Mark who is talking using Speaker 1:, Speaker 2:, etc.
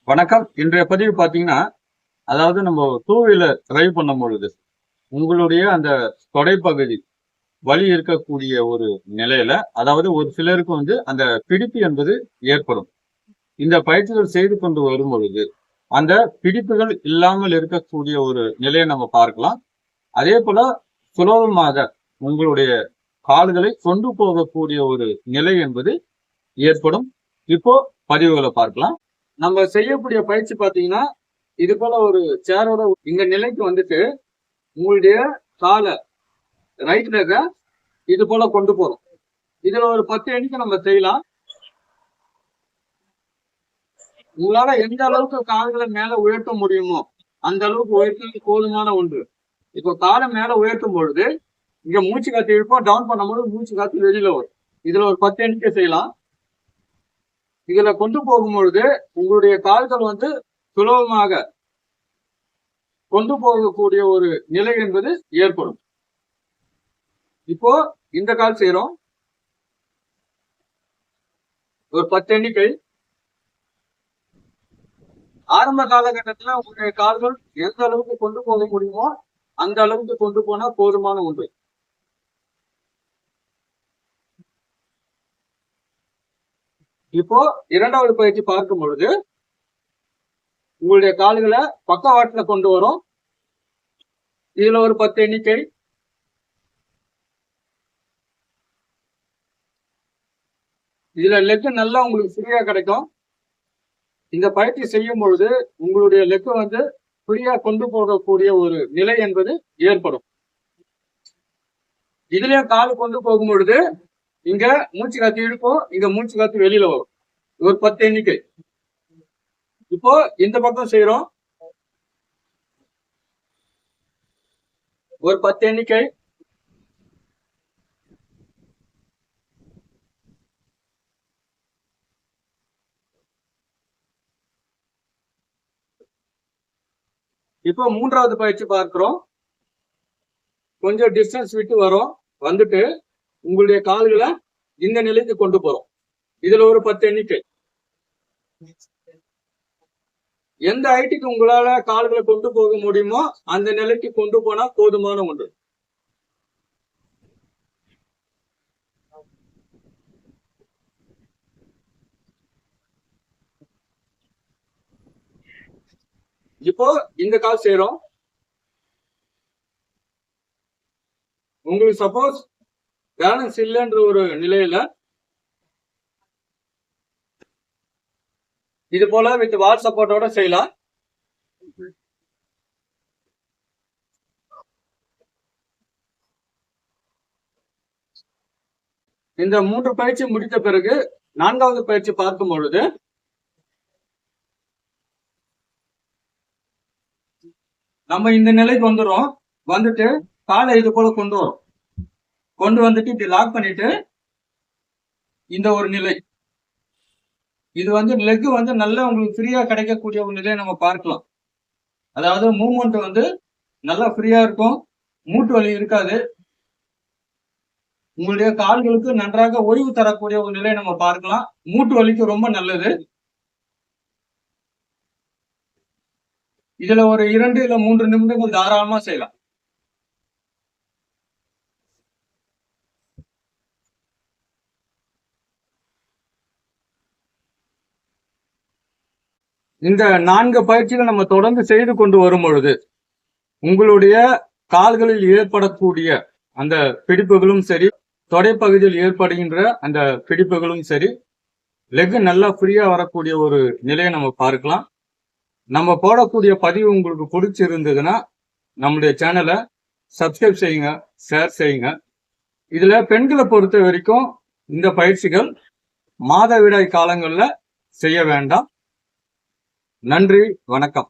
Speaker 1: வணக்கம். இன்றைய பதிவு பார்த்தீங்கன்னா, அதாவது நம்ம டூ வீலர் டிரைவ் பண்ணும் பொழுது, உங்களுடைய அந்த தொடைப்பகுதி வலி இருக்கக்கூடிய ஒரு நிலையில, அதாவது ஒரு சிலருக்கு அந்த பிடிப்பு என்பது ஏற்படும். இந்த பயிற்சிகள் செய்து கொண்டு வரும் பொழுது, அந்த பிடிப்புகள் இல்லாமல் இருக்கக்கூடிய ஒரு நிலையை நம்ம பார்க்கலாம். அதே போல சுலபமாக உங்களுடைய கால்களை கொண்டு போகக்கூடிய ஒரு நிலை என்பது ஏற்படும். இப்போ பதிவுகளை பார்க்கலாம். நம்ம செய்யக்கூடிய பயிற்சி பாத்தீங்கன்னா, இது போல ஒரு சேரோட இந்த நிலைக்கு வந்துட்டு உங்களுடைய காலை ரைட் லெக்க இது போல கொண்டு போறோம். இதுல ஒரு 10 எண்ணிக்கை நம்ம செய்யலாம். உங்களால எந்த அளவுக்கு கால்களை மேல உயர்த்த முடியுமோ அந்த அளவுக்கு உயர்த்தது போதுமான ஒன்று. இப்போ காலை மேல உயர்த்தும் பொழுது இங்க மூச்சு காத்து இழுப்போம், டவுன் பண்ணும்போது மூச்சு காத்து வெளியில வரும். இதுல ஒரு 10 எண்ணிக்கை செய்யலாம். இதுல கொண்டு போகும் பொழுது உங்களுடைய கால்கள் சுலபமாக கொண்டு போகக்கூடிய ஒரு நிலை என்பது ஏற்படும். இப்போ இந்த கால் செய்யறோம். ஒரு 10 எண்ணிக்கை. ஆரம்ப காலகட்டத்துல உங்களுடைய கால்கள் எந்த அளவுக்கு கொண்டு போக முடியுமோ அந்த அளவுக்கு கொண்டு போனா போதுமான ஒன்று. இப்போ இரண்டாவது பயிற்சி பார்க்கும் பொழுது உங்களுடைய கால்களை பக்கவாட்டுல கொண்டு வரும். இதுல ஒரு 10 எண்ணிக்கை. இதுல லெக் நல்லா உங்களுக்கு ஃப்ரீயா கிடைக்கும். இந்த பயிற்சி செய்யும் பொழுது உங்களுடைய லெக் ஃப்ரீயா கொண்டு போகக்கூடிய ஒரு நிலை என்பது ஏற்படும். இதுலயும் கால் கொண்டு போகும் பொழுது இங்க மூச்சு காத்து இழுப்போம், இங்க மூச்சு காத்து வெளியில வரும். ஒரு 10 எண்ணிக்கை. இப்போ இந்த பக்கம் செய்யறோம். ஒரு 10 எண்ணிக்கை. இப்போ மூன்றாவது பயிற்சி பார்க்கிறோம். கொஞ்சம் டிஸ்டன்ஸ் விட்டு வரும். வந்துட்டு உங்களுடைய கால்களை இந்த நிலைக்கு கொண்டு போறோம். இதுல ஒரு 10 எண்ணிக்கை. எந்த ஹைட்டுக்கு உங்களால கால்களை கொண்டு போக முடியுமோ அந்த நிலைக்கு கொண்டு போனா போதுமான ஒன்று. இப்போ இந்த கால் செய்யறோம். உங்களுக்கு சப்போஸ் பேலன்ஸ் இல்லைன்ற ஒரு நிலையில இது போல வித் வால் சப்போர்ட்டோட செய்யலாம். இந்த 3 பயிற்சி முடித்த பிறகு 4வது பயிற்சி பார்க்கும் பொழுது நம்ம இந்த நிலைக்கு வந்துடும். வந்துட்டு காலை இது போல கொண்டு வரும். கொண்டு வந்துட்டு இப்படி லாக் பண்ணிட்டு இந்த ஒரு நிலை. இது லெக் நல்லா உங்களுக்கு ஃப்ரீயா கிடைக்கக்கூடிய ஒரு நிலையை நம்ம பார்க்கலாம். அதாவது மூவ்மெண்ட் நல்லா ஃப்ரீயா இருக்கும். மூட்டு வலி இருக்காது. உங்களுடைய கால்களுக்கு நன்றாக ஓய்வு தரக்கூடிய ஒரு நிலையை நம்ம பார்க்கலாம். மூட்டு வலிக்கு ரொம்ப நல்லது. இதுல ஒரு 2 இல்ல 3 நிமிடங்கள் தாராளமா செய்யலாம். இந்த 4 பயிற்சிகள் நம்ம தொடர்ந்து செய்து கொண்டு வரும் பொழுது உங்களுடைய கால்களில் ஏற்படக்கூடிய அந்த பிடிப்புகளும் சரி, தொடைப்பகுதியில் ஏற்படுகின்ற அந்த பிடிப்புகளும் சரி, லெக் நல்லா ஃப்ரீயா வரக்கூடிய ஒரு நிலையை நம்ம பார்க்கலாம். நம்ம போடக்கூடிய பதிவு உங்களுக்கு பிடிச்சிருந்ததுன்னா நம்முடைய சேனலை சப்ஸ்கிரைப் செய்யுங்க, ஷேர் செய்யுங்க. இதுல பெண்களை பொறுத்த வரைக்கும் இந்த பயிற்சிகள் மாதவிடாய் காலங்கள்ல செய்ய வேண்டாம். நன்றி, வணக்கம்.